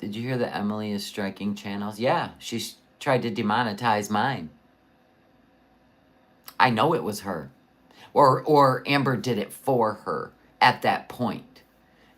Did you hear that Emily is striking channels? Yeah, she's tried to demonetize mine. I know it was her. Or Amber did it for her at that point.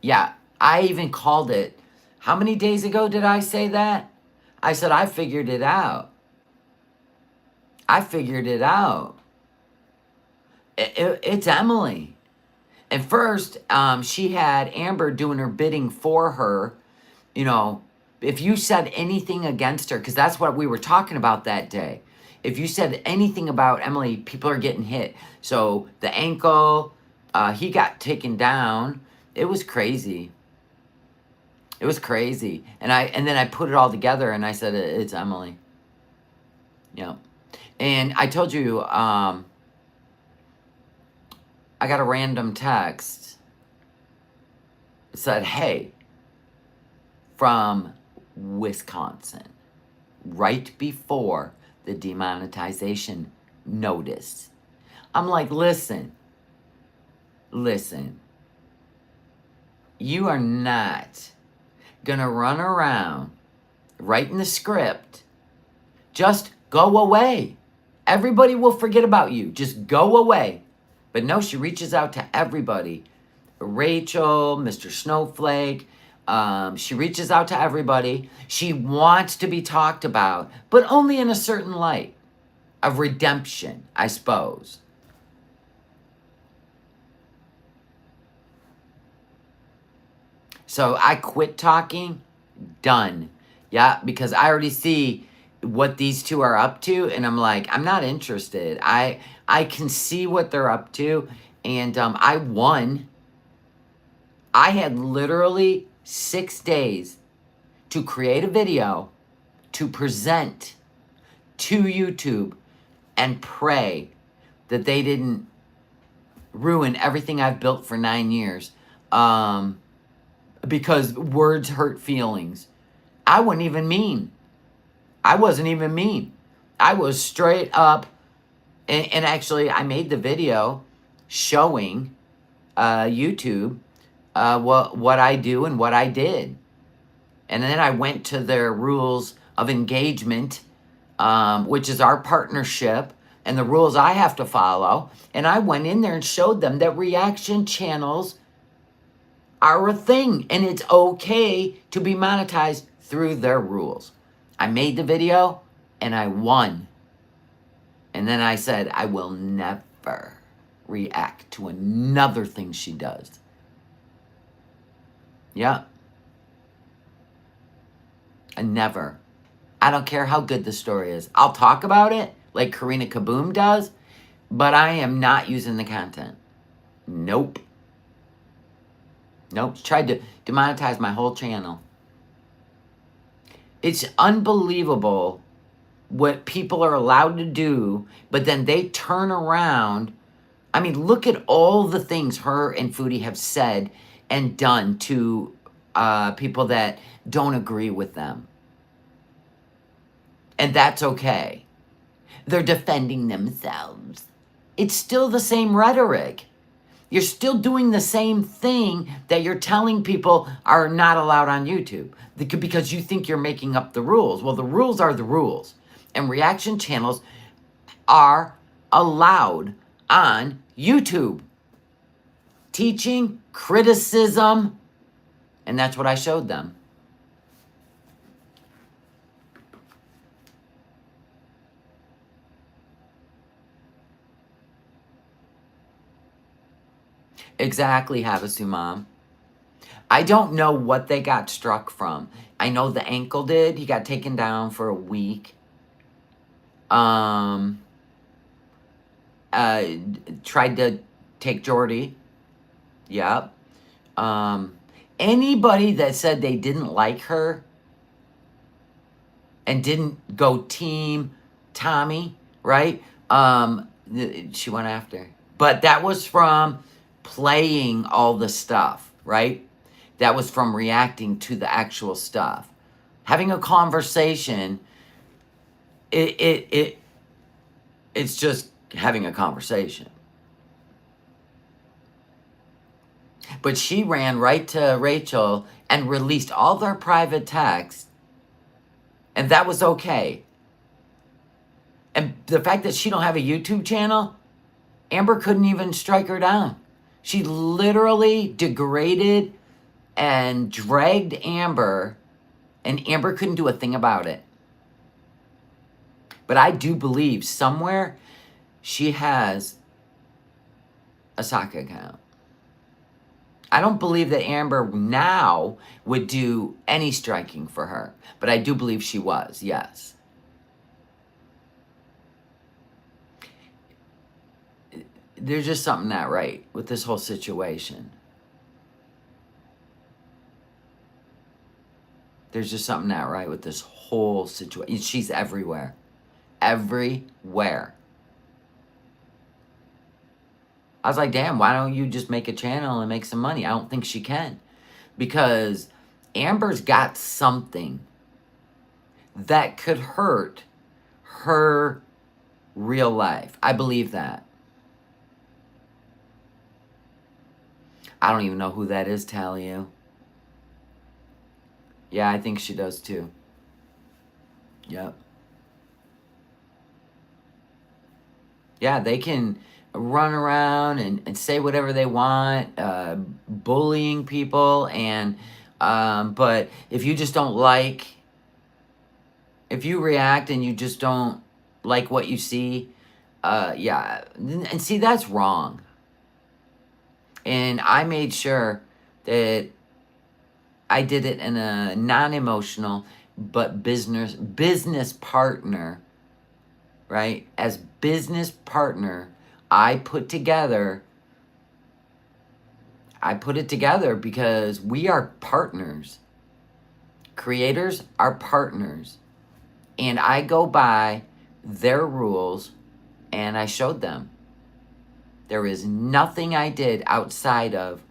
Yeah, I even called it. How many days ago did I say that? I said, I figured it out. I figured it out. It's Emily. At first, she had Amber doing her bidding for her. You know, if you said anything against her, because that's what we were talking about that day. If you said anything about Emily, people are getting hit. So the ankle, he got taken down. It was crazy. It was crazy. And then I put it all together and I said, it's Emily. Yeah. And I told you, I got a random text. It said, hey, from Wisconsin, right before the demonetization notice. I'm like, listen, you are not gonna run around writing the script. Just go away. Everybody will forget about you. Just go away. But no, she reaches out to everybody. Rachel, Mr. Snowflake. She reaches out to everybody. She wants to be talked about, but only in a certain light of redemption, I suppose. So I quit talking. Done. Yeah, because I already see what these two are up to, and I'm like, I'm not interested. I can see what they're up to, and I won. I had literally 6 days to create a video, to present to YouTube, and pray that they didn't ruin everything I've built for 9 years. Because words hurt feelings. I wasn't even mean. I wasn't even mean. I was straight up, and actually I made the video showing YouTube what I do and what I did. And then I went to their rules of engagement, which is our partnership, and the rules I have to follow. And I went in there and showed them that reaction channels are a thing, and it's okay to be monetized through their rules. I made the video, and I won. And then I said, I will never react to another thing she does. Yeah. And never. I don't care how good the story is. I'll talk about it like Karina Kaboom does, but I am not using the content. Nope. Nope. Tried to demonetize my whole channel. It's unbelievable what people are allowed to do, but then they turn around. I mean, look at all the things her and Foodie have said and done to people that don't agree with them. And that's okay. They're defending themselves. It's still the same rhetoric. You're still doing the same thing that you're telling people are not allowed on YouTube because you think you're making up the rules. Well, the rules are the rules. And reaction channels are allowed on YouTube. Teaching, criticism, and that's what I showed them. Exactly, Havasu Mom. I don't know what they got struck from. I know the ankle did. He got taken down for a week. Tried to take Jordy. Yep. Anybody that said they didn't like her and didn't go team Tommy, right? She went after. But that was from playing all the stuff, right? That was from reacting to the actual stuff. Having a conversation, it's just having a conversation. But she ran right to Rachel and released all their private texts, and that was okay. And the fact that she don't have a YouTube channel, Amber couldn't even strike her down. She literally degraded and dragged Amber, and Amber couldn't do a thing about it. But I do believe somewhere she has a sock account. I don't believe that Amber now would do any striking for her, but I do believe she was, yes. There's just something not right with this whole situation. There's just something not right with this whole situation. She's everywhere. Everywhere. I was like, damn, why don't you just make a channel and make some money? I don't think she can. Because Amber's got something that could hurt her real life. I believe that. I don't even know who that is, Talia. Yeah, I think she does too. Yep. Yeah, they can run around and say whatever they want, bullying people, and but if you just don't like, if you react and you just don't like what you see, yeah, and see, that's wrong. And I made sure that I did it in a non-emotional but business partner, right? As business partner, I put it together because we are partners. Creators are partners. And I go by their rules, and I showed them. There is nothing I did outside of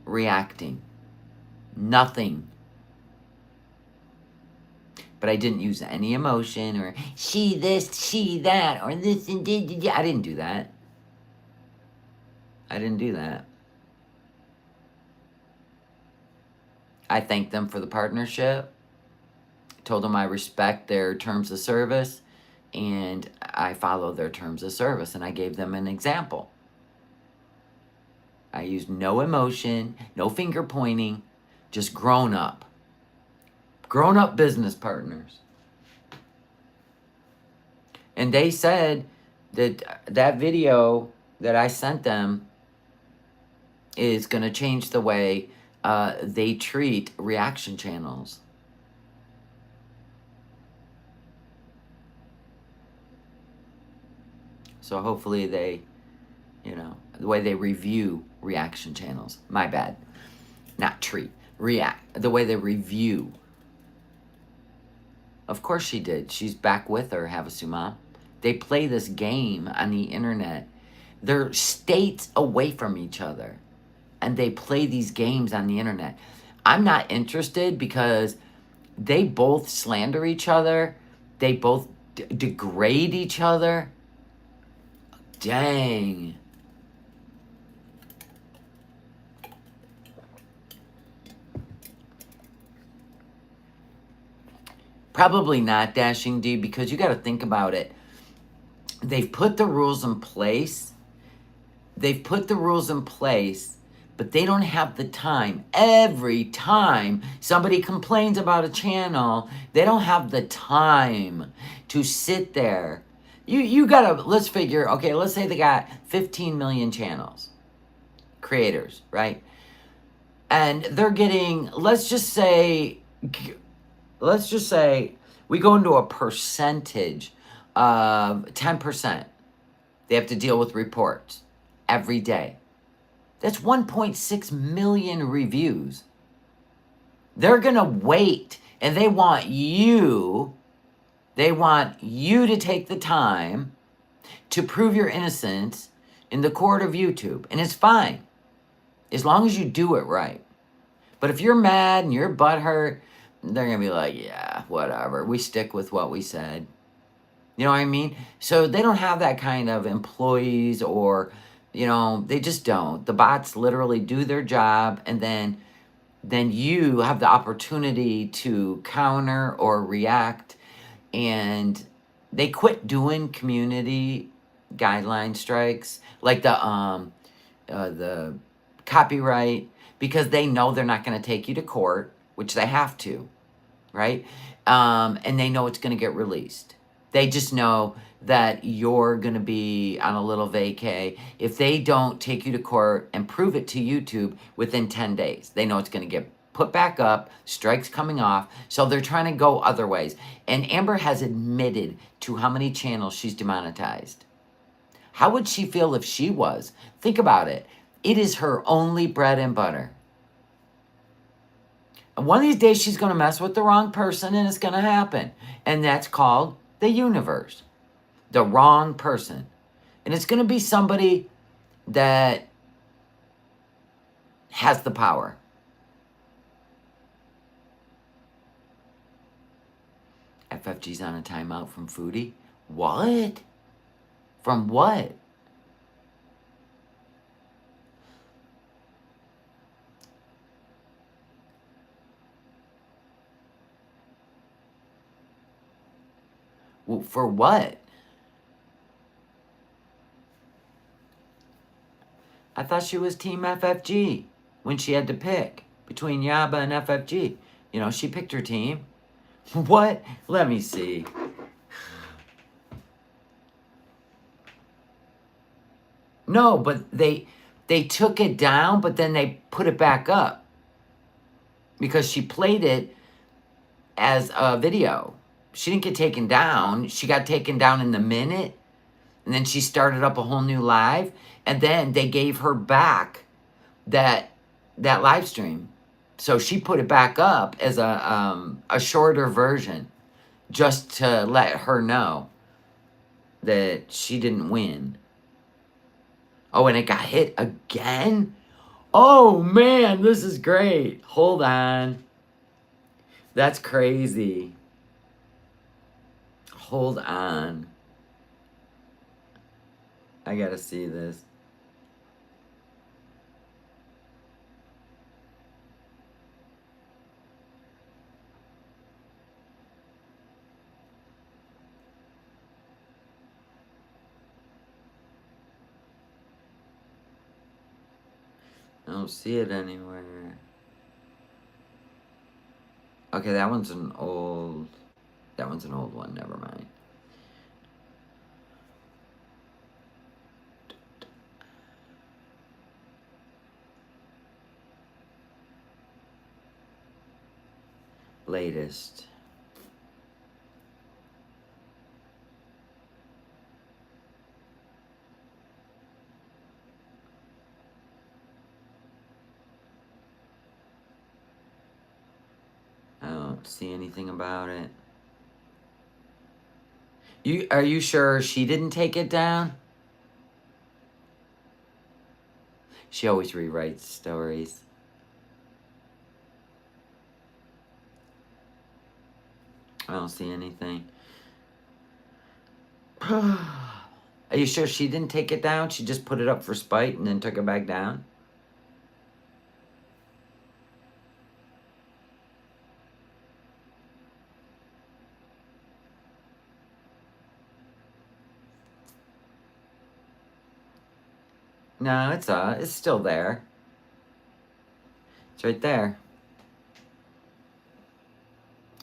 reacting. Nothing. But I didn't use any emotion or she this, she that, or this and did. I didn't do that. I didn't do that. I thanked them for the partnership. Told them I respect their terms of service, and I follow their terms of service, and I gave them an example. I used no emotion, no finger pointing, just grown up business partners. And they said that video that I sent them is going to change the way they treat reaction channels. So hopefully they, the way they review reaction channels. My bad. Not treat. React. The way they review. Of course she did. She's back with her, Havasuma. They play this game on the internet. They're states away from each other. And they play these games on the internet. I'm not interested because they both slander each other. They both degrade each other. Dang. Probably not, Dashing D, because you got to think about it. They've put the rules in place. But they don't have the time. Every time somebody complains about a channel, they don't have the time to sit there. You gotta, let's figure, okay, let's say they got 15 million channels, creators, right? And they're getting, let's just say we go into a percentage of 10%. They have to deal with reports every day. That's 1.6 million reviews. They're going to wait, and they want you to take the time to prove your innocence in the court of YouTube. And it's fine, as long as you do it right. But if you're mad and you're butthurt, they're going to be like, yeah, whatever. We stick with what we said. You know what I mean? So they don't have that kind of employees or, You know, they just don't. The bots literally do their job, and then you have the opportunity to counter or react. And they quit doing community guideline strikes, like the copyright, because they know they're not going to take you to court, which they have to, right? And they know it's going to get released. They just know that you're going to be on a little vacay. If they don't take you to court and prove it to YouTube within 10 days, they know it's going to get put back up, strikes coming off. So they're trying to go other ways. And Amber has admitted to how many channels she's demonetized. How would she feel if she was? Think about it. It is her only bread and butter. And one of these days she's going to mess with the wrong person, and it's going to happen. And that's called the universe. The wrong person. And it's going to be somebody that has the power. FFG's on a timeout from Foodie? What? From what? Well, for what? I thought she was Team FFG when she had to pick between Yaba and FFG. You know, she picked her team. What? Let me see. No, but they took it down, but then they put it back up. Because she played it as a video. She didn't get taken down. She got taken down in the minute. And then she started up a whole new live. And then they gave her back that live stream. So she put it back up as a shorter version. Just to let her know that she didn't win. Oh, and it got hit again? Oh, man, this is great. Hold on. That's crazy. Hold on. I gotta see this. I don't see it anywhere. Okay, that one's an old one, never mind. Latest. I don't see anything about it. Are you sure she didn't take it down? She always rewrites stories. I don't see anything. Are you sure she didn't take it down? She just put it up for spite and then took it back down? No, it's still there. It's right there.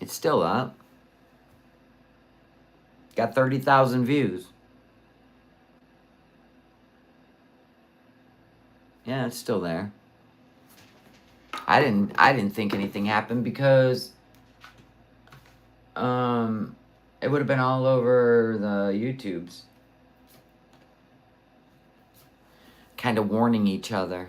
It's still up. Got 30,000 views. Yeah, it's still there. I didn't think anything happened because it would have been all over the YouTubes. Kind of warning each other.